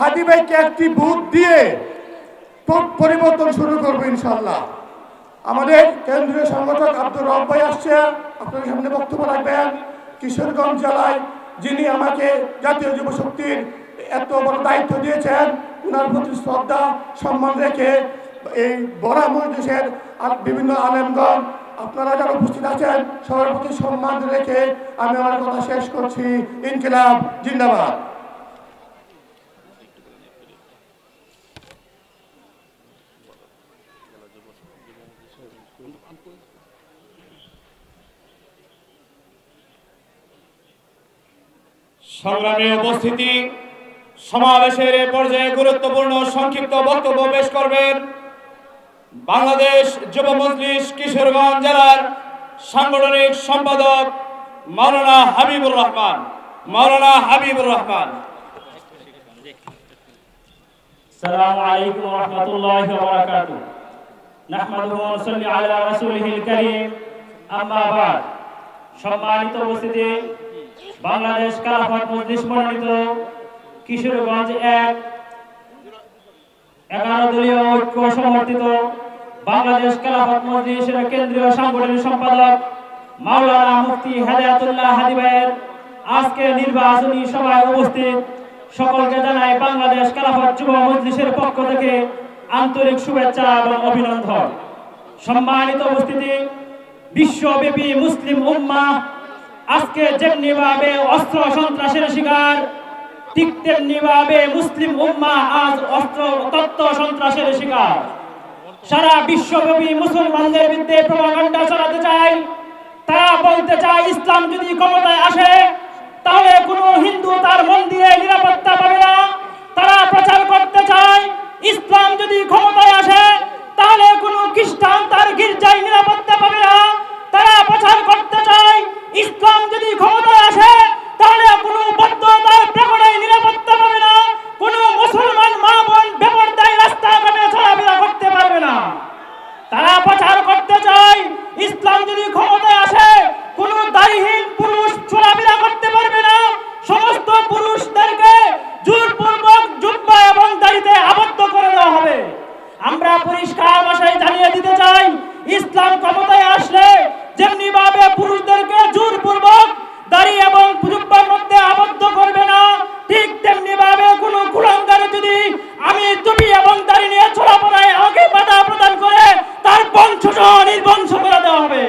হাদি ভাইকে একটি বুথ দিয়ে পরিবর্তন শুরু করবো ইনশাআল্লাহ। আমাদের কেন্দ্রীয় সংগঠক আব্দুর রব ভাই আসছে, আপনাদের সামনে বক্তব্য রাখবেন। কিশোরগঞ্জ জেলায় যিনি আমাকে জাতীয় যুব শক্তির এত বড় দায়িত্ব দিয়েছেন, ওনার প্রতি শ্রদ্ধা সম্মান রেখে এই বড়া মজলিসের বিভিন্ন আলেমগণ আপনারা যারা উপস্থিত আছেন সবার প্রতি সম্মান রেখে আমি আমার কথা শেষ করছি। ইনকিলাব জিন্দাবাদ। সংগ্রামী উপস্থিতি, সমাবেশের এ পর্যায়ে গুরুত্বপূর্ণ সংক্ষিপ্ত বক্তব্য পেশ করবেন বাংলাদেশ যুব মজলিস কিশোরগঞ্জ জেলার সাংগঠনিক সম্পাদক মাওলানা হাবিবুর রহমান। আসসালামু আলাইকুম ওয়া রাহমাতুল্লাহি ওয়া বারাকাতুহু। নাহমাদুহু ওয়া নুসাল্লি আলা রাসূলিহিল কারীম, আম্মা বা'দ। সম্মানিত উপস্থিতি, বাংলাদেশ খেলাফত মজলিস মনোনীত কিশোরগঞ্জ 11 দলীয় ঐক্য সমর্থিত বাংলাদেশ খেলাফত মজলিসের কেন্দ্রীয় সাংগঠনিক সম্পাদক মাওলানা মুফতি হেদায়েতুল্লাহ হাদি ভাইয়ের আজকে নির্বাচনী সভায় উপস্থিত সকলকে জানাই বাংলাদেশ খেলাফত যুব মজলিসের পক্ষ থেকে আন্তরিক শুভেচ্ছা এবং অভিনন্দন। সম্মানিত উপস্থিতি, বিশ্বব্যাপী মুসলিম উম্মাহ আজকে যেমনিভাবে অস্ত্র সন্ত্রাসের শিকার, ঠিক তেমনিভাবে মুসলিম উম্মাহ আজ অস্ত্র তত্ত্ব সন্ত্রাসের শিকার। সারা বিশ্বব্যাপী মুসলমানদের বিরুদ্ধে প্রপাগান্ডা চালাতে চায়। তারা বলতে চায় ইসলাম যদি ক্ষমতায় আসে তাহলে কোনো হিন্দু তার মন্দিরে নিরাপত্তা পাবে না। তারা প্রচার করতে চায় ইসলাম যদি ক্ষমতায় আসে তাহলে কোনো খ্রিস্টান তার গির্জায় নিরাপত্তা পাবে না। তারা প্রচার করতে চায় ইসলাম যদি ক্ষমতায় আসে তাহলে কোনো বৌদ্ধ তার প্রেক্ষায় নিরাপত্তা পাবে না। কোনো মুসলমান মা বোন বেপরদায় রাস্তাঘাটে চলাফেরা করতে পারবে না। তারা প্রচার করতে চায় ইসলাম যদি ক্ষমতায় আসে কোনো দাড়িহীন পুরুষ চলাফেরা করতে পারবে না। সমস্ত পুরুষদেরকে জোরপূর্বক জুব্বা এবং দাড়িতে আবদ্ধ করে দেওয়া হবে। আমরা পরিষ্কার ভাষায় জানিয়ে দিতে চাই ইসলাম ক্ষমতায় আসলে যেমনি ভাবে পুরুষদেরকে জোরপূর্বক দাড়ি এবং জুব্বার মধ্যে আবদ্ধ করবে না, ঠিক তেমনি ভাবে কোনো কুলাঙ্গার যদি আমি টুপি এবং দাড়ি নিয়ে চলাফেরায় আগে বাধা প্রদান করে তার বংশ নির্বংশ করে দেওয়া হবে।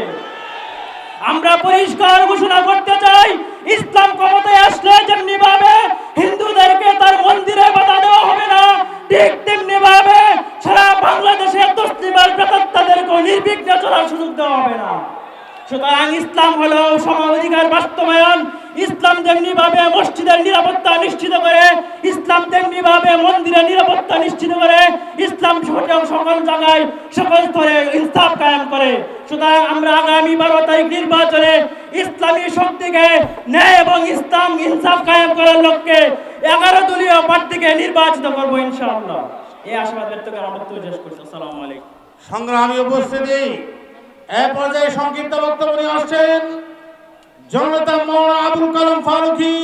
আমরা পরিষ্কার ঘোষণা করতে চাই ইসলাম ক্ষমতায় আসলে যেমনি ভাবে হিন্দুদেরকে তার মন্দিরে বাধা দেওয়া হবে না, ঠিক তেমনি ভাবে সারা বাংলাদেশে তসলিমার প্রেতাত্মাদেরকে নির্বিঘ্নে চলার সুযোগ দেওয়া হবে না। সুতরাং ইসলাম হলো সম অধিকার বাস্তবায়ন। ইসলাম যেমনি ভাবে মসজিদের নিরাপত্তা নিশ্চিত করে, ইসলাম তেমনি ভাবে মন্দিরের নিরাপত্তা নিশ্চিত করে, ইসলাম সকল জায়গায় সকল স্তরে ইনসাফ কায়েম করে। সুতরাং আমরা আগামী 12 তারিখ নির্বাচনে ইসলামী শক্তিকে ন্যায় এবং ইসলাম ইনসাফ কায়েম করার লক্ষ্যে 11 দলীয় প্রার্থীকে নির্বাচিত করব ইনশাআল্লাহ। এই আশীর্বাদ ব্যক্ত করে আমার বক্তব্য শেষ করছি। আসসালামু আলাইকুম। সংগ্রামী উপস্থিতি, এ পর্যায়ে সংক্ষিপ্ত বক্তব্য নিয়ে আসছেন জননেতা মাওলানা আবুল কালাম ফারুকী,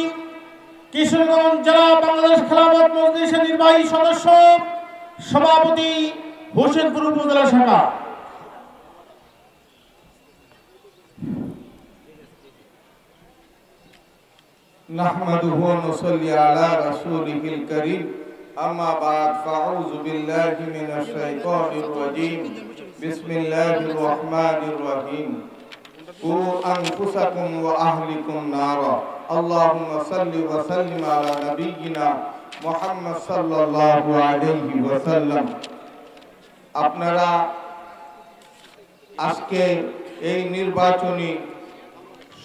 কিশোরগঞ্জ জেলা বাংলাদেশ খেলাফত মজলিসের নির্বাহী সদস্য, সভাপতি, হোসেনপুর উপজেলা শাখা। নাহমাদুহু ওয়া নুসাল্লি আলা রাসূলিহিল কারীম, আম্মা বা'দ, ফাআউযু বিল্লাহি মিনাশ শাইতানির রাজীম। বিসমিল্লাহির রহমানির রহিম। কু আনফুসাকুম ওয়া আহলিকুম নারা। আল্লাহুম্মা সাল্লি ওয়া সাল্লিম আলা নাবিয়িনা মুহাম্মদ সাল্লাল্লাহু আলাইহি ওয়া সাল্লাম। আপনারা আজকে এই নির্বাচনী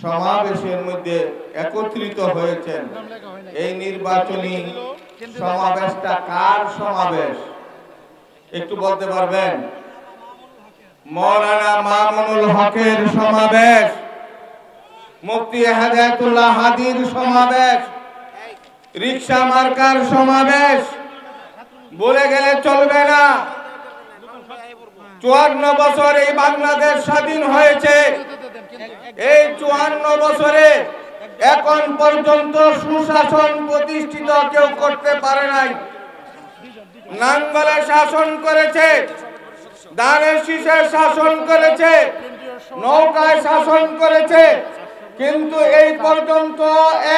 সমাবেশের মধ্যে একত্রিত হয়েছেন। এই নির্বাচনী সমাবেশটা কার সমাবেশ একটু বলতে পারবেন? মাওলানা মামুনুল হকের সমাবেশ, মুফতি হেদায়েতুল্লাহ হাদির সমাবেশ, রিকশা মার্কার সমাবেশ। বলে গেলে চলবে না। 54 বছর এই বাংলাদেশ স্বাধীন হয়েছে। এই 54 বছরে এখন পর্যন্ত সুশাসন প্রতিষ্ঠিত কেউ করতে পারে নাই। নাঙ্গলে শাসন করেছে, ধানের শীষে শাসন করেছে, নৌকায় শাসন করেছে, কিন্তু এই পর্যন্ত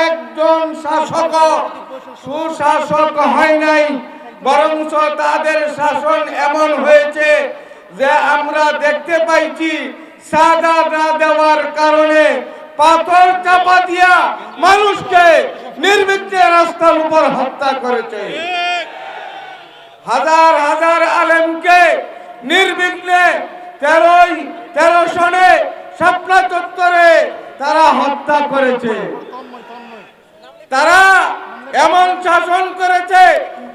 একজন শাসক সুশাসক হয় নাই। বরঞ্চ তাদের শাসন এমন হয়েছে যে আমরা দেখতে পাইছি সাদা না দেওয়ার কারণে পাথর চাপা দিয়া মানুষকে নির্বিঘ্নে রাস্তার উপর হত্যা করেছে। হাজার হাজার আলেমকে নির্বিঘ্নে 13 সনে শাপলা চত্বরে তারা হত্যা করেছে। তারা এমন শাসন করেছে,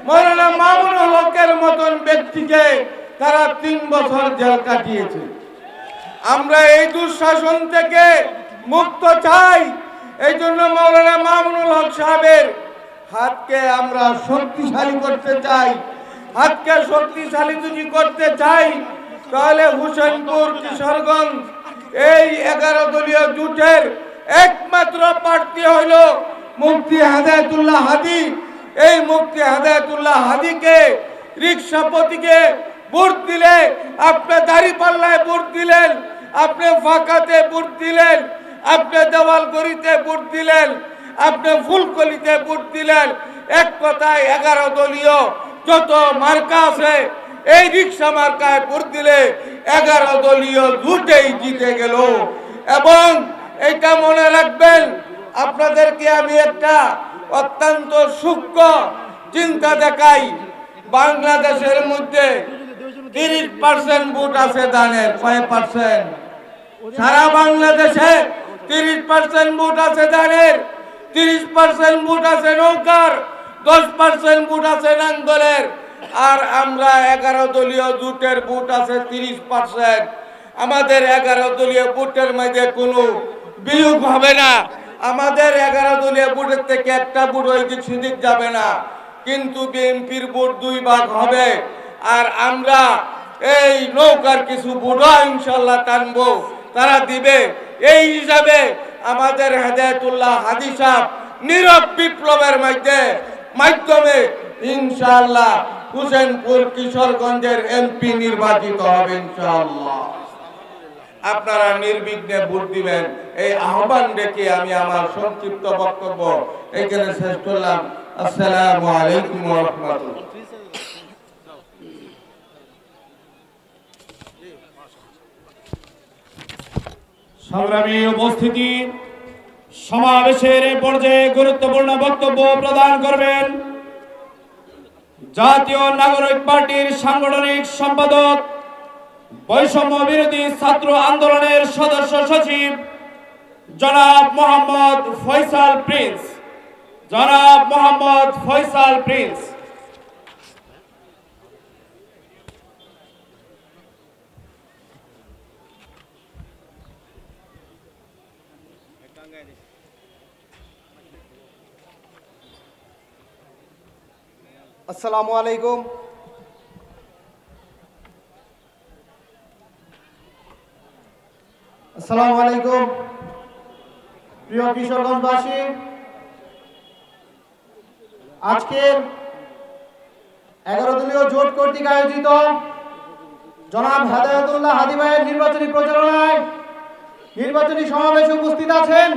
মৌলানা মামুনুল হকের মতন ব্যক্তিকে তারা 3 বছর জেল কাটিয়েছে। আমরা এই দুঃশাসন থেকে মুক্ত চাই। এই জন্য মৌলানা মামুনুল হক সাহেবের হাতকে আমরা শক্তিশালী করতে চাই। হাতকে শক্তিশালী যদি করতে চাই, তাহলে হুসেনপুর কিশোরগঞ্জ এই 11 দলীয় জোটের একমাত্র প্রার্থী হইল মুফতি হেদায়েতুল্লাহ হাদী। এই মুফতি হেদায়েতুল্লাহ হাদীকে রিকশাপতিকে ভোট দিলে, আপনি দাঁড়িপাল্লায় ভোট দিলেন, আপনি ফাঁকাতে ভোট দিলেন, আপনি দেওয়ালগড়িতে ভোট দিলেন, আপনি ফুলকলিতে ভোট দিলেন, এক কথায় 11 দলীয় যত মার্কা আছে এই রিকশা মার্কায় ভোট দিলে 11 দলীয় জোটেই জিতে গেল। এবং এটা মনে রাখবেন, আপনাদেরকে আমি একটা অত্যন্ত সূক্ষ্ম চিন্তা দেখাই। বাংলাদেশের মধ্যে 30% ভোট আছে ধানের। কয় পার্সেন্ট? সারা বাংলাদেশে 30% ভোট আছে ধানের, 30% ভোট আছে নৌকার, 10% ভোট আছে নাঙ্গলের। আর আমরা 11 দলীয় জোটের ভোট আছে 30%। আমাদের 11 দলীয় ভোটের মধ্যে কোনো বিয়োগ হবে না। আমাদের 11 দলীয় ভোটের থেকে একটা ভোট ওই দিক সেদিক যাবে না, কিন্তু বিএনপির ভোট 2 ভাগ হবে। আর আমরা এই নৌকার কিছু ভোট ইনশাল্লাহ টানবো, তারা দিবে। এই হিসাবে আমাদের হেদায়েতুল্লাহ হাদী সাহেব নীরব বিপ্লবের মাধ্যমে ইনশাআল্লাহ হুসেনপুর কিশোরগঞ্জের এমপি নির্বাচিত হবে ইনশাআল্লাহ। আপনারা নির্বিঘ্নে ভোট দিবেন, এই আহ্বান রেখে আমি আমার সংক্ষিপ্ত বক্তব্য এখানে শেষ করলাম। আসসালামু আলাইকুম ওয়া রাহমাতুল্লাহ। সংগ্রামী উপস্থিতি, সমাবেশের এই পর্যায়ে গুরুত্বপূর্ণ বক্তব্য প্রদান করবেন জাতীয় নাগরিক পার্টির সাংগঠনিক সম্পাদক, বৈষম্য বিরোধী ছাত্র আন্দোলনের সদস্য সচিব জনাব মোহাম্মদ ফয়সাল প্রিন্স। জনাব মোহাম্মদ ফয়সাল প্রিন্স। আসসালামু আলাইকুম। আসসালামু আলাইকুম প্রিয় কিশোরগঞ্জবাসী, আজকের 11 দলীয় জোট কর্তৃক আয়োজিত জনাব হেদায়েতুল্লাহ হাদী ভাইয়ের নির্বাচনী প্রচারণায় নির্বাচনী সমাবেশে উপস্থিত আছেন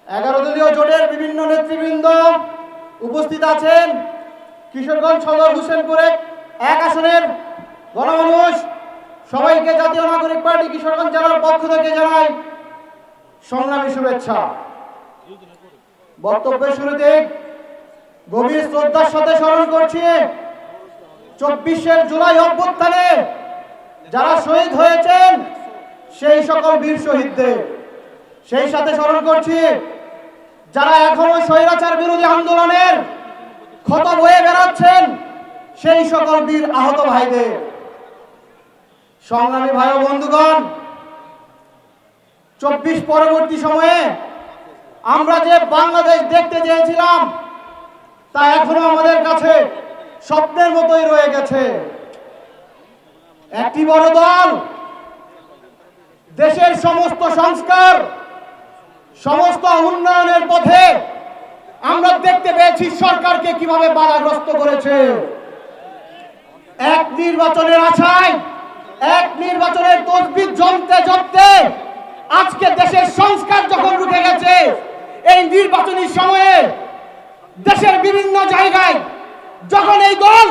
11 দলীয় জোটের বিভিন্ন নেতৃবৃন্দ, উপস্থিত আছেন কিশোরগঞ্জ সদর হুসেনপুরে 1 আসনের গণমানুষ। সবাইকে জাতীয় নাগরিক পার্টি কিশোরগঞ্জ জেলার পক্ষ থেকে জানাই সংগ্রামী শুভেচ্ছা। বক্তব্যের শুরুতে গভীর শ্রদ্ধার সাথে স্মরণ করছি 24 জুলাই অভ্যুত্থানে যারা শহীদ হয়েছেন সেই সকল বীর শহীদদের। সেই সাথে স্মরণ করছি যারা এখনো স্বৈরাচার বিরোধী আন্দোলনের ক্ষত বয়ে বেড়াচ্ছেন সেই সকল বীর আহত ভাইদের। সংগ্রামী ভাই ও বন্ধুগণ, 24 পরবর্তী সময়ে আমরা যে বাংলাদেশ দেখতে চেয়েছিলাম তা এখনো আমাদের কাছে স্বপ্নের মতোই রয়ে গেছে। একটি বড় দল দেশের সমস্ত সংস্কার, সমস্ত উন্নয়নের পথে আমরা দেখতে পেয়েছি সরকারকে কিভাবে বাধাগ্রস্ত করেছে। এক নির্বাচনের আশায়, এক নির্বাচনের তসবিহ জমতে জমতে আজকে দেশের সংস্কার যখন রুখে গেছে, এই নির্বাচনী সময়ে দেশের বিভিন্ন জায়গায় যখন এই দল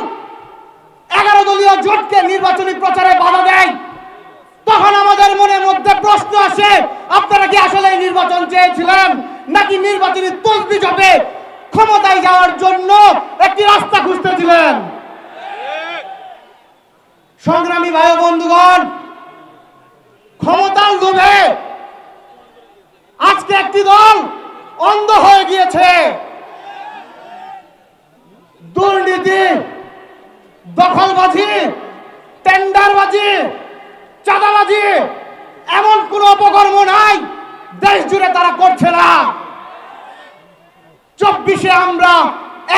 11 দলীয় জোটকে নির্বাচনী প্রচারে বাধা দেয়, তখন আমাদের মনের মধ্যে প্রশ্ন আসে, আপনারা কি আসলে এই নির্বাচন চেয়েছিলেন, নাকি নির্বাচনী তসবিহ জপে ক্ষমতায় যাওয়ার জন্য একটি রাস্তা খুঁজতেছিলেন? সংগ্রামী ভাই ও বন্ধুগণ, ক্ষমতার লোভে আজকে একটি দল অন্ধ হয়ে গিয়েছে। দুর্নীতি, দখলবাজি, টেন্ডারবাজি, চাঁদাবাজি, এমন কোন অপকর্ম নাই দেশ জুড়ে তারা করছে না। 24-এ আমরা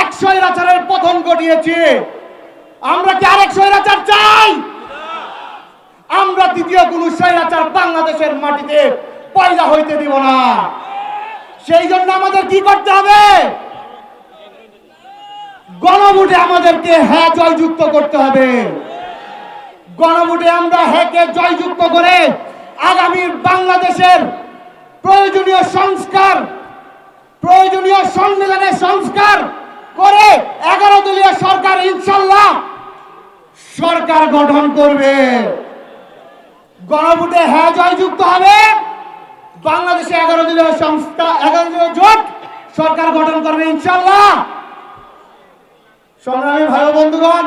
এক স্বৈরাচারের পতন ঘটিয়েছি। আমরা কি আরেক স্বৈরাচার চাই? আমরা দ্বিতীয় কোন স্বৈরাচার বাংলাদেশের মাটিতে পয়দা হইতে দিব না। সেই জন্য আমাদের কি করতে হবে? গণভোটে আমাদেরকে হ্যাঁ জয়যুক্ত করতে হবে। গণভোটে আমরা হ্যাঁকে জয়যুক্ত করে আগামীর বাংলাদেশের প্রয়োজনীয় সংস্কার, প্রয়োজনীয় সংবিধানের সংস্কার করে 11 দলীয় সরকার ইনশাআল্লাহ সরকার গঠন করবে। গণভোটে হ্যাঁ জয়যুক্ত হবে, বাংলাদেশে 11 দলীয় সংস্থা, 11 দলীয় জোট সরকার গঠন করবে ইনশাআল্লাহ। সংগ্রামী ভাই ও বন্ধুগণ,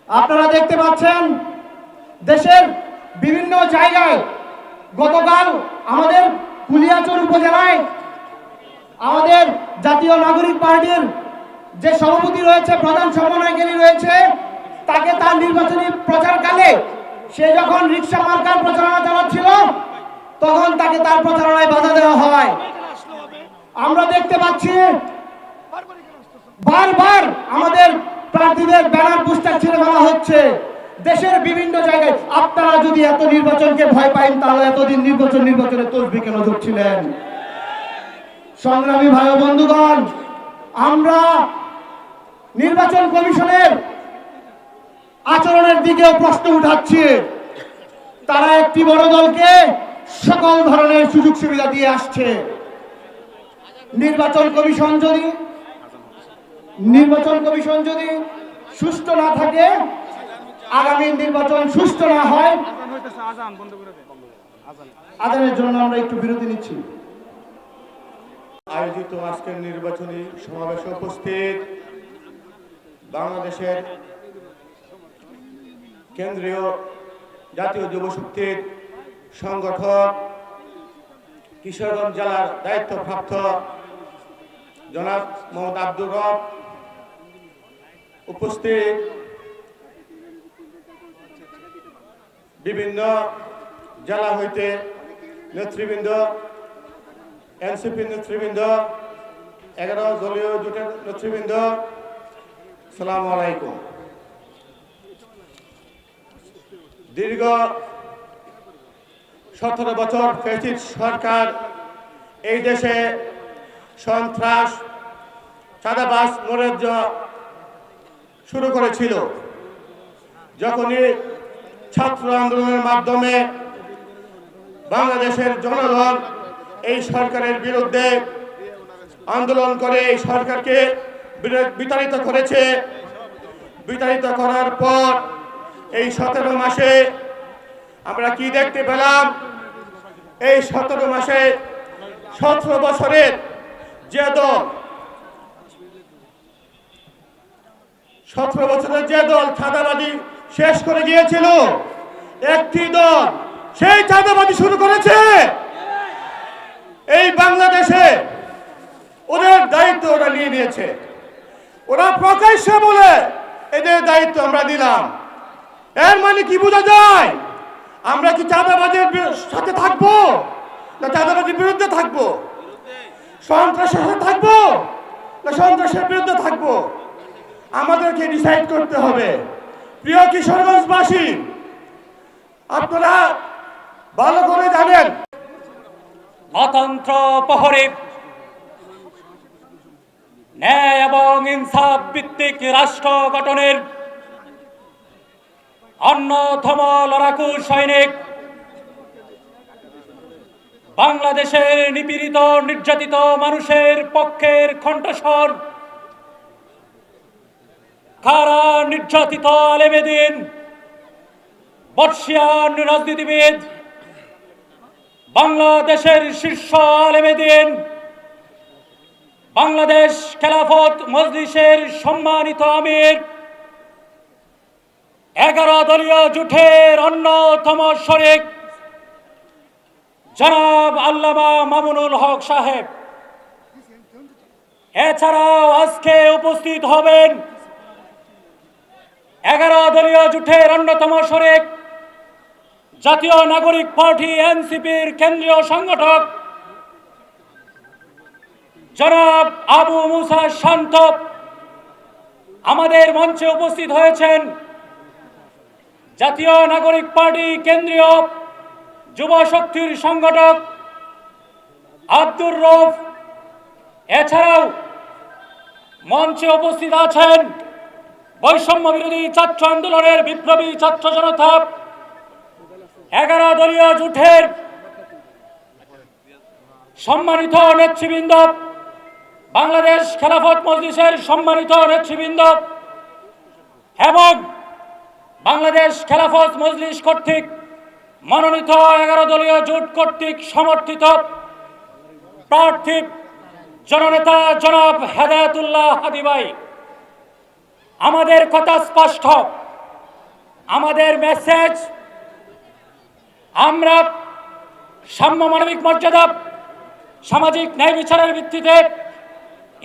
আপনারা দেখতে পাচ্ছেন দেশের বিভিন্ন জায়গায় গতকাল আমাদের কুলিয়াচর উপজেলায় আমাদের জাতীয় নাগরিক পার্টির যে সভাপতি রয়েছে, প্রধান সমন্বয়কারী রয়েছে, তাকে তার নির্বাচনী প্রচারকালে সে যখন রিক্সা মার্কার প্রচারণা চালাচ্ছিল, তখন তাকে তার প্রচারণায় বাধা দেওয়া হয়। আমরা দেখতে পাচ্ছি বারবার আমাদের প্রার্থীদের ব্যানার পোস্টার ছিঁড়ে ফেলা হচ্ছে দেশের বিভিন্ন জায়গায়। আপনারা যদি এত নির্বাচনকে ভয় পাইন, তাহলে এতদিন নির্বাচনের তসবিহ কেন ঢুকছিলেন? সংগ্রামী ভাই ও বন্ধুগণ, আমরা নির্বাচন কমিশনের আচরণের দিকেও প্রশ্ন উঠাচ্ছি। তারা একটি বড় দলকে সকল ধরনের সুযোগ সুবিধা দিয়ে আসছে। নির্বাচন কমিশন যদি সুষ্ঠু না থাকে, আগামী নির্বাচন সুষ্ঠু না হয়, আদানের জন্য আমরা একটু বিরতি নিচ্ছি। আয়োজিত আজকের নির্বাচনী সমাবেশে উপস্থিত বাংলাদেশের কেন্দ্রীয় জাতীয় যুব শক্তির সংগঠক, কিশোরগঞ্জ জেলার দায়িত্বপ্রাপ্ত জনাব মোহাম্মদ আব্দুর রব, উপস্থিত বিভিন্ন জেলা হইতে নেতৃবৃন্দ, এনসিপি নেতৃবৃন্দ, 11 দলীয় জোটের নেতৃবৃন্দ, আসসালামু আলাইকুম। দীর্ঘ 17 বছর ফ্যাসিস্ট সরকার এই দেশে সন্ত্রাস, চাঁদাবাজ, নৈরাজ্য শুরু করেছিল। যখনই ছাত্র আন্দোলনের মাধ্যমে বাংলাদেশের জনগণ এই সরকারের বিরুদ্ধে আন্দোলন করে এই সরকারকে বিতাড়িত করেছে। বিতাড়িত করার পর এই 17 মাসে আমরা কি দেখতে পেলাম? এই 17 মাসে 17 বছরের যে দল, 17 বছরের যে দল চাঁদাবাজি শেষ করে গিয়েছিল, একটি দল সেই চাঁদাবাজি শুরু করেছে এই বাংলাদেশে। ওদের দায়িত্ব ওরা নিয়ে নিয়েছে। ওরা প্রকাশ্যে বলে এদের দায়িত্ব আমরা দিলাম। এর মানে কি বোঝা যায়? আমরা কি চাঁদাবাজের সাথে থাকবো, না চাঁদাবাজির বিরুদ্ধে থাকবো? সন্ত্রাসের সাথে থাকবো, না সন্ত্রাসের বিরুদ্ধে থাকবো? আমাদেরকে ডিসাইড করতে হবে। প্রিয় কিশোরগঞ্জবাসী, আপনারা ভালো করে জানেন অতন্ত্র প্রহরী ন্যায় এবং ইনসাফ ভিত্তিক রাষ্ট্র গঠনের অন্যতম লড়াকু সৈনিক, বাংলাদেশের নিপীড়িত নির্যাতিত মানুষের পক্ষের কণ্ঠস্বর, কারা নির্যাতিত আলেমেদিন, বর্ষিয়ান রাজনীতিবিদ, বাংলাদেশের শীর্ষ আলেমেদিন, বাংলাদেশ খেলাফত মজলিসের সম্মানিত আমির, 11 দলীয় জোটের অন্যতম শরিক জনাব আল্লামা মামুনুল হক সাহেব, এছাড়াও আজকে উপস্থিত হবেন 11 দলীয় জোটের অন্যতম শরিক জাতীয় নাগরিক পার্টি এনসিপির কেন্দ্রীয় সংগঠক জনাব আবু মুসা শান্ত। আমাদের মঞ্চে উপস্থিত হয়েছেন জাতীয় নাগরিক পার্টি কেন্দ্রীয় যুব শক্তির সংগঠক আব্দুর রউফ। এছাড়াও মঞ্চে উপস্থিত আছেন বৈষম্য বিরোধী ছাত্র আন্দোলনের বিপ্লবী ছাত্র জনতা 11 দলীয় জোটের সম্মানিত নেতৃবৃন্দ, বাংলাদেশ খেলাফত মজলিসের সম্মানিত নেতৃবৃন্দ এবং বাংলাদেশ খেলাফত মজলিস কর্তৃক মনোনীত 11 দলীয় জোট কর্তৃক সমর্থিত প্রার্থী জননেতা জনাব হেদায়েতুল্লাহ হাদী ভাই। আমাদের কথা স্পষ্ট, আমাদের মেসেজ, আমরা সাম্য মানবিক মর্যাদা, সামাজিক ন্যায় বিচারের ভিত্তিতে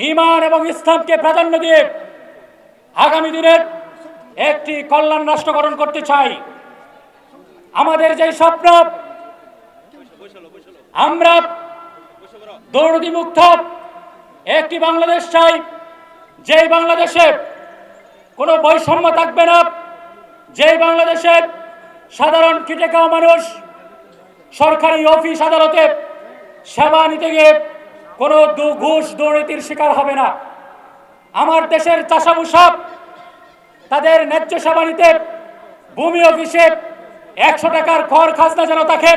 ঈমান এবং ইসলামকে প্রাধান্য দিয়ে আগামী দিনের একটি কল্যাণ রাষ্ট্র গঠন করতে চাই। আমাদের যে স্বপ্ন, আমরা দুর্নীতিমুক্ত একটি বাংলাদেশ চাই, যেই বাংলাদেশে কোনো বৈষম্য থাকবে না, যেই বাংলাদেশে সাধারণ খেটে খাওয়া মানুষ সরকারি অফিস আদালতে সেবা নিতে গিয়ে কোনো ঘুষ দুর্নীতির শিকার হবে না। আমার দেশের চাষাভূষা তাদের ন্যায্য সেবা নিতে ভূমি অফিসে 100 টাকার কর খাজনা যেন তাকে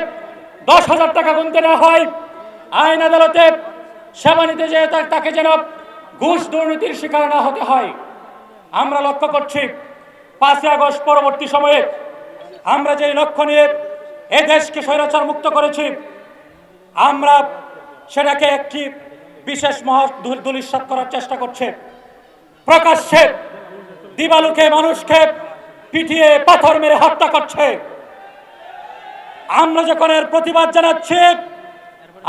10,000 টাকা গুনতে না হয়, আইন আদালতে সেবা নিতে যেয়ে তাকে যেন ঘুষ দুর্নীতির শিকার না হতে হয়। আমরা লক্ষ্য করছি 5ই আগস্ট পরবর্তী সময়ে আমরা যে লক্ষ্য নিয়ে এ দেশকে স্বৈরাচার মুক্ত করেছি, আমরা সেটাকে একটি বিশেষ ধূলিসাৎ করার চেষ্টা করছে। প্রকাশ্যে দিবালুকে মানুষকে পিটিয়ে পাথর মেরে হত্যা করছে। আমরা যখন এর প্রতিবাদ জানাচ্ছি,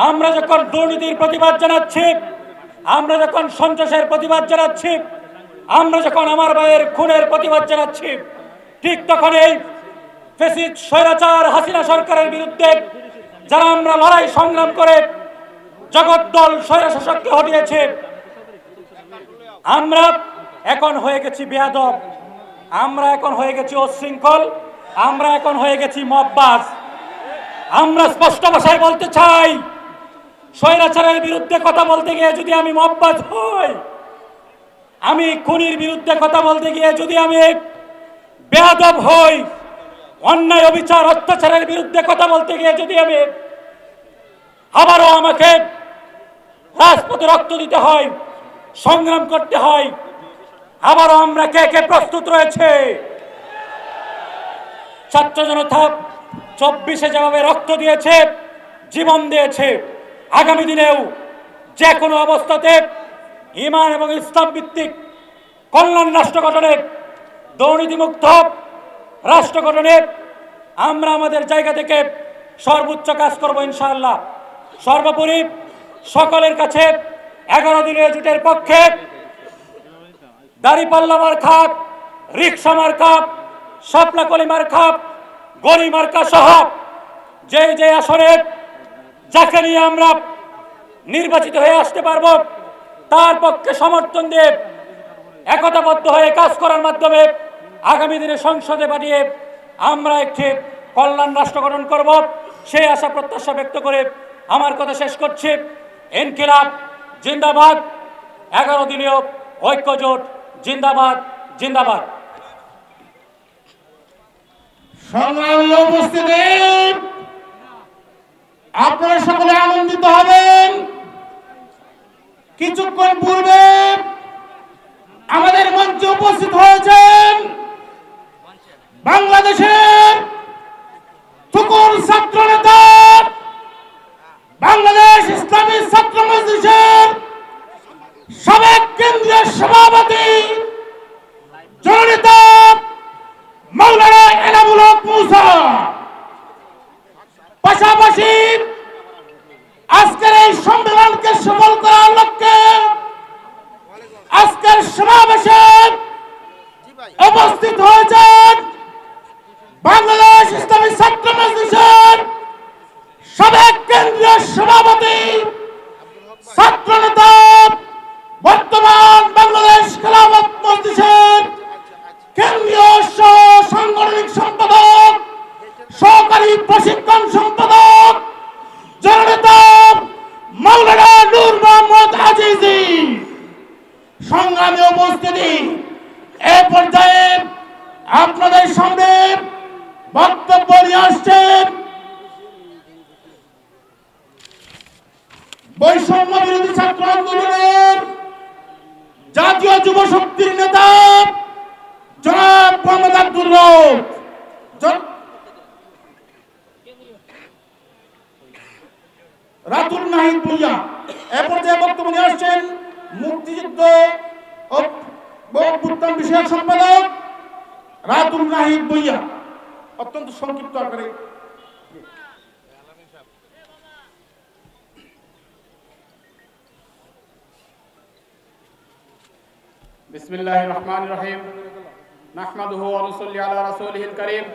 আমরা যখন দুর্নীতির প্রতিবাদ জানাচ্ছি, আমরা যখন সন্ত্রাসের প্রতিবাদ জানাচ্ছি, আমরা যখন আমার ভাইয়ের খুনের প্রতিবাদ জানাচ্ছি, ঠিক তখন এই ফ্যাসিস্ট স্বৈরাচার হাসিনা সরকারের বিরুদ্ধে যারা আমরা লড়াই সংগ্রাম করে জগদ্দল স্বৈরশাসককে হটিয়েছে, আমরা এখন হয়ে গেছি বেয়াদব, আমরা এখন হয়ে গেছি অশৃঙ্খল, আমরা এখন হয়ে গেছি মববাজ। আমরা স্পষ্ট ভাষায় বলতে চাই, স্বৈরাচারের বিরুদ্ধে কথা বলতে গিয়ে যদি আমি মববাজ হই, আমি খুনির বিরুদ্ধে কথা বলতে গিয়ে যদি আমি বেয়াদব হই, অন্যায় অবিচার অত্যাচারের বিরুদ্ধে কথা বলতে গিয়ে যদি আমি আবারও আমাকে রাজপথে রক্ত দিতে হয়, সংগ্রাম করতে হয়, আবারও আমরা কে কে প্রস্তুত রয়েছে? ছাত্র জনতা 24-এ যেভাবে রক্ত দিয়েছে, জীবন দিয়েছে, আগামী দিনেও যে কোনো অবস্থাতে ঈমান এবং ইসলাম ভিত্তিক কল্যাণ রাষ্ট্র গঠনে, দুর্নীতিমুক্ত রাষ্ট্র গঠনে আমরা আমাদের জায়গা থেকে সর্বোচ্চ কাজ করব ইনশাআল্লাহ। সর্বোপরি সকলের কাছে 11 দলীয় জোটের পক্ষে দাঁড়িপাল্লা মার্কা, রিকশা মার্কা, শাপলা কলি মার্কা, গড়ি মার্কা সহ যে আসনে যাকে নিয়ে আমরা নির্বাচিত হয়ে আসতে পারবো, তার পক্ষে সমর্থন দিয়ে একতাবদ্ধ হয়ে কাজ করার মাধ্যমে আগামী দিনে সংসদে পাঠিয়ে আমরা একটি কল্যাণ রাষ্ট্র গঠন করব, সেই আশা প্রত্যাশা ব্যক্ত করে আমার কথা শেষ করছি। ইনকিলাব জিন্দাবাদ, 11 দলীয় ঐক্য জোট জিন্দাবাদ জিন্দাবাদ। সংগ্রামী উপস্থিতি, আপনারা সকলে আনন্দিত হবেন। কিছুক্ষণ পূর্বে আমাদের মঞ্চে উপস্থিত হয়েছেন বাংলাদেশের তুকুর ছাত্র নেতা, বাংলাদেশ ইসলামী ছাত্র মজলিসের সাবেক কেন্দ্রীয় সভাপতি জননেতা মাওলানা এনামুল হক মুসা। পাশাপাশি আজকের এই সম্মেলনকে সফল করার লক্ষ্যে আজকের সমাবেশে উপস্থিত হয়েছেন বাংলাদেশ ইসলামী ছাত্র মজলিসের সাবেক কেন্দ্রীয় সভাপতি, ছাত্র নেতা, বর্তমান বাংলাদেশ খেলাফত মজলিসের কেন্দ্রীয় সাংগঠনিক সম্পাদক, সহকারী প্রশিক্ষণ সম্পাদক জননেতা মাওলানা নূর মোহাম্মদ আজিজি। সংগ্রামী উপস্থিতি, এ পর্যায়ে আপনাদের সামনে বক্তব্য নিয়ে আসছেন বৈষম্য বিরোধী ছাত্র আন্দোলনের জাতীয় যুব শক্তির নেতা জনাব মোহাম্মদ আব্দুর রউফ। রাতুল নাহিদ ভুইয়া। এ পর্যায়ে বক্তব্য নিয়ে আসছেন মুক্তিযুদ্ধ ও অভ্যুত্থান বিষয়ক সম্পাদক রাতুল নাহিদ ভুইয়া। অত্যন্ত সংক্ষিপ্ত আকারে। বিসমিল্লাহির রহমানির রহিম। নাহমাদুহু ওয়া নুসাল্লি আলা রাসূলিহিল কারীম।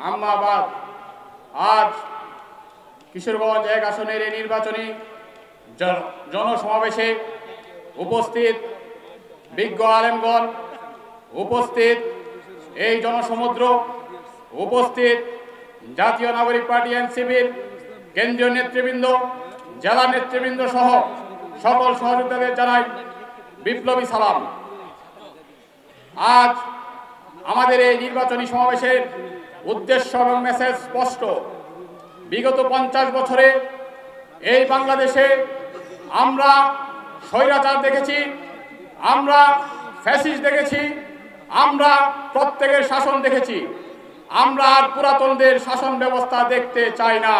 আম্মা বাদ। আজ কিশোরগঞ্জ 1 আসনের এই নির্বাচনী জনসমাবেশে উপস্থিত বিজ্ঞ আলেমগণ, উপস্থিত এই জনসমুদ্র, উপস্থিত জাতীয় নাগরিক পার্টি এনসিপির কেন্দ্রীয় নেতৃবৃন্দ, জেলা নেতৃবৃন্দ সহ সকল সহযোগীদের জানাই বিপ্লবী সালাম। আজ আমাদের এই নির্বাচনী সমাবেশের উদ্দেশ্য এবং মেসেজ স্পষ্ট। বিগত 50 বছরে এই বাংলাদেশে আমরা স্বৈরাচার দেখেছি, আমরা ফ্যাসিস্ট দেখেছি, আমরা প্রত্যেকের শাসন দেখেছি। আমরা আর পুরাতনদের শাসন ব্যবস্থা দেখতে চাই না।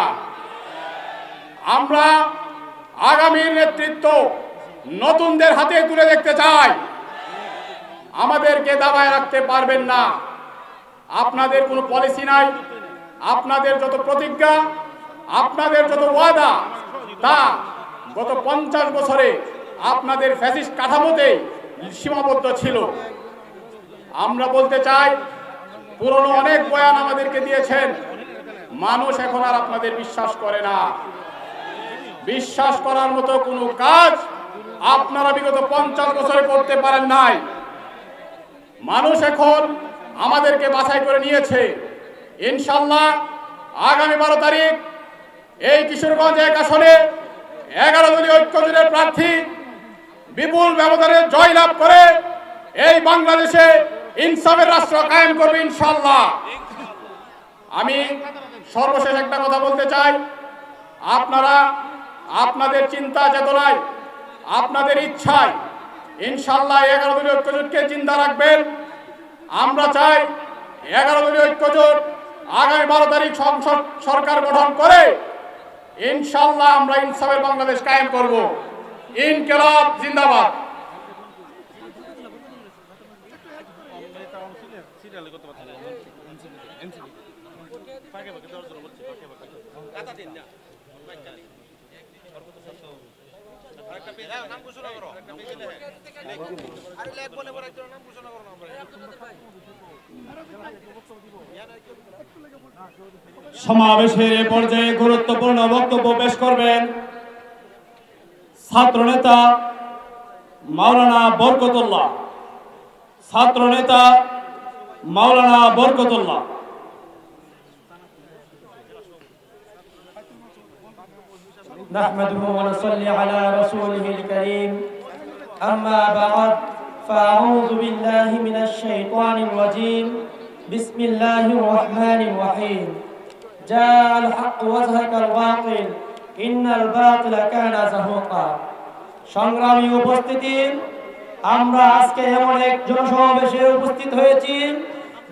আমরা আগামীর নেতৃত্ব নতুনদের হাতে তুলে দেখতে চাই। আমাদেরকে দাবায় রাখতে পারবেন না। আপনাদের কোনো পলিসি নাই, আপনাদের যত প্রতিজ্ঞা, আপনাদের যত ওয়াদা, তা গত 50 বছরে আপনাদের ফ্যাসিস্ট কাঠামোতে সীমাবদ্ধ ছিল। আমরা বলতে চাই, পুরনো অনেক বয়ান আমাদেরকে দিয়েছেন, মানুষ এখন আর আপনাদের বিশ্বাস করে না। বিশ্বাস করার মতো কোনো কাজ আপনারা বিগত 50 বছরে করতে পারেন নাই। মানুষ এখন আমাদেরকে বাছাই করে নিয়েছে। ইনশাল্লাহ আগামী 12 তারিখ এই কিশোরগঞ্জ 1 আসনে 11 দলীয় ঐক্যজোটের প্রার্থী বিপুল ব্যবধানে জয়লাভ করে এই বাংলাদেশে ইনসাফের রাষ্ট্র কায়েম করবে ইনশাল্লাহ। আমি সর্বশেষ একটা কথা বলতে চাই, আপনারা আপনাদের চিন্তা চেতনায়, আপনাদের ইচ্ছায় ইনশাল্লাহ 11 দলীয় ঐক্যজোটকে চিন্তা রাখবেন। আমরা চাই 11 দলীয় ঐক্যজোট আগামী 12 তারিখ সংসদ সরকার গঠন করে ইনশাল্লাহ আমরা ইনসাফের বাংলাদেশ কায়েম করব। ইনকিলাব জিন্দাবাদ। সমাবেশের এ পর্যায়ে গুরুত্বপূর্ণ বক্তব্য পেশ করবেন ছাত্র নেতা মাওলানা বরকতুল্লাহ। ছাত্র নেতা মাওলানা বরকতুল্লাহ। نحمده ونصلي على رسوله الكريم أما بعد فأعوذ بالله من الشيطان الرجيم بسم الله الرحمن الرحيم جاء الحق وزهق الباطل إن الباطل كان زهوقا সংগ্রামী উপস্থিতি আমরা আজকে এমন এক জনসমাবেশে উপস্থিত হয়েছি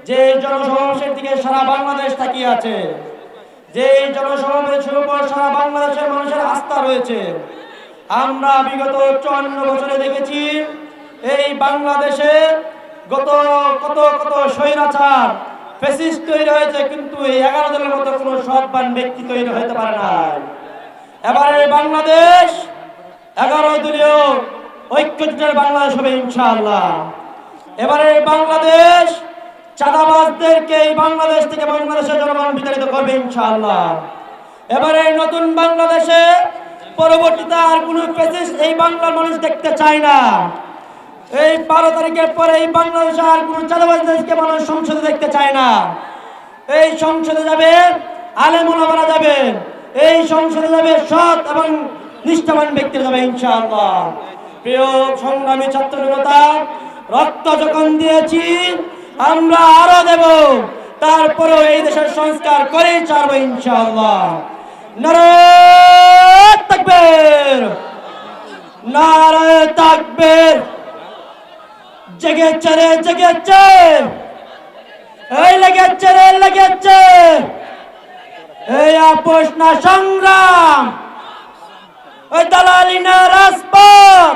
যে জনসমাবেশের দিকে সারা বাংলাদেশ তাকিয়ে আছে যে জনসমাবেশের উপর সারা বাংলাদেশের মানুষের আস্থা রয়েছে আমরা বিগত 54 বছরে দেখেছি এই বাংলাদেশে কত স্বৈরাচার ফ্যাসিস্ট তৈরি হয়েছে কিন্তু এই 11 দলের মতো কোনো সৎবান ব্যক্তি তৈরি হতে পারে না এবারে বাংলাদেশ 11 দলীয় ঐক্যজোটের বাংলাদেশ হবে ইনশাআল্লাহ এবারে বাংলাদেশ চাঁদাবাজদেরকে এই বাংলাদেশ থেকে বাংলাদেশের জনগণ বিতাড়িত করবে ইনশাআল্লাহ এবারে নতুন বাংলাদেশে পরবর্তীতে আর কোনো ফ্যাসিস্ট এই বাংলার মানুষ দেখতে চায় না এই 12 তারিখের পরে এই বাংলাদেশে আর কোনো চাঁদাবাজদেরকে মানুষ সংসদে দেখতে চায় না এই সংসদে যাবে আলেম ওলামারা যাবে এই সংসদে যাবে সৎ এবং নিষ্ঠাবান ব্যক্তিরা যাবে ইনশাআল্লাহ প্রিয় সংগ্রামী ছাত্র জনতা রক্ত যখন দিয়েছি আমরা আরো দেব তারপরেও এই দেশের সংস্কার করেই ছাড়বো ইনশাআল্লাহ নারায়ে তাকবীর নারায়ে তাকবীর জেগেছে রে জেগেছে এই লেগেছে এই আপোষ না সংগ্রাম ওই দালালি না রাজপথ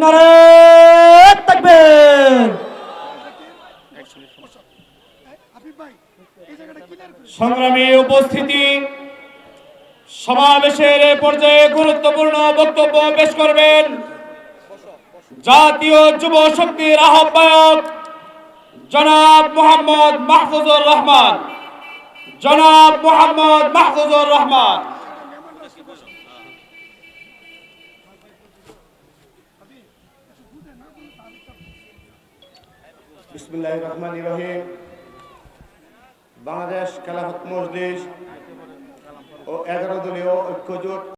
নারায়ে তাকবীর সংগ্রামী উপস্থিতি সমাবেশের এ পর্যায়ে গুরুত্বপূর্ণ বক্তব্য পেশ করবেন জাতীয় যুব শক্তির আহ্বায়ক জনাব মোহাম্মদ মাহফুজুর রহমান জনাব মোহাম্মদ মাহফুজুর রহমান বিসমিল্লাহির রহমানির রহিম বাংলাদেশ খেলাফত মজলিস ও 11 দলীয় ঐক্যজোট